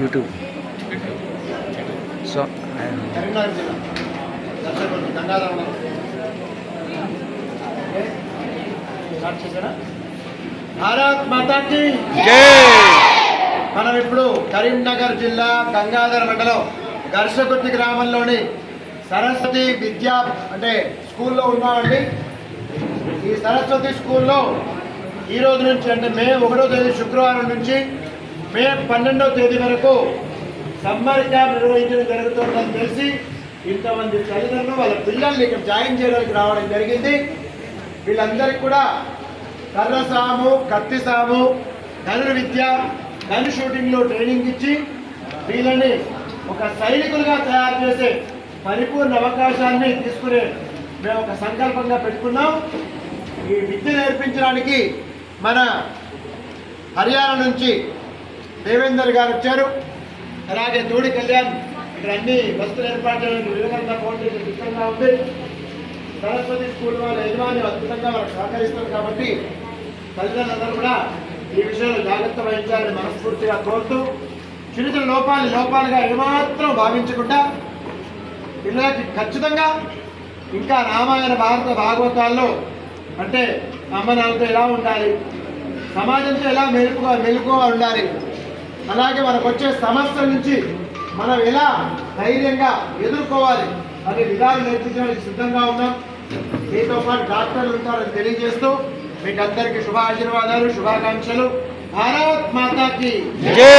YouTube so Karimnagar జిల్లా దర్శకుడు గంగాధర భారత్ మాతాకి జై. మనం ఇప్పుడు కరీంనగర్ జిల్లా గంగాధర మండలం దర్శకుర్తి గ్రామంలోని సరస్వతి విద్యా అంటే స్కూల్లో ఉన్నామండి. ఈ సరస్వతి స్కూల్లో ఈ రోజు నుంచి అంటే మే 1వ తేదీ శుక్రవారం నుంచి మే 12వ తేదీ వరకు సమ్మర్ క్యాంప్ నిర్వహించడం జరుగుతుందని తెలిసి ఇంతమంది తల్లిదండ్రులు వాళ్ళ పిల్లల్ని ఇక్కడ జాయిన్ చేయడానికి రావడం జరిగింది. వీళ్ళందరికీ కూడా కర్ర సాము, కత్తి సాము, ధనుర్ విద్య, గన్ షూటింగ్లో ట్రైనింగ్ ఇచ్చి వీళ్ళని ఒక సైనికులుగా తయారు చేసే పరిపూర్ణ అవకాశాన్ని తీసుకునే మేము ఒక సంకల్పంగా పెట్టుకున్నాం. ఈ విద్య నేర్పించడానికి మన హర్యానా నుంచి దేవేందర్ గారు వచ్చారు. అలాగే తోడి కళ్యాణ్ ఇక్కడ అన్ని వస్తువులు ఏర్పాటు చేయడానికి వివేకానంద ఫౌండేషన్ సిద్ధంగా ఉంది. సరస్వతి స్కూల్ వాళ్ళ యజమాని అద్భుతంగా వాళ్ళకి సహకరిస్తారు కాబట్టి తల్లిదండ్రులందరూ కూడా ఈ విషయంలో జాగ్రత్త వహించాలని మనస్ఫూర్తిగా కోరుతూ చిన్న చిన్న లోపాలుగా ఏమాత్రం భావించకుండా పిల్లలకి ఖచ్చితంగా ఇంకా రామాయణ భారత భాగవతాల్లో అంటే అమ్మ నాన్నతో ఎలా ఉండాలి, సమాజంతో ఎలా మెలుగుగా ఉండాలి, అలాగే మనకు వచ్చే సమస్యల నుంచి మనం ఎలా ధైర్యంగా ఎదుర్కోవాలి అనే విధానం నేర్పించడానికి సిద్ధంగా ఉన్నాం. మీతో పాటు డాక్టర్లు ఉంటారని తెలియజేస్తూ మీకు అందరికీ శుభాశీర్వాదాలు, శుభాకాంక్షలు. భారత్ మాతాకి జై.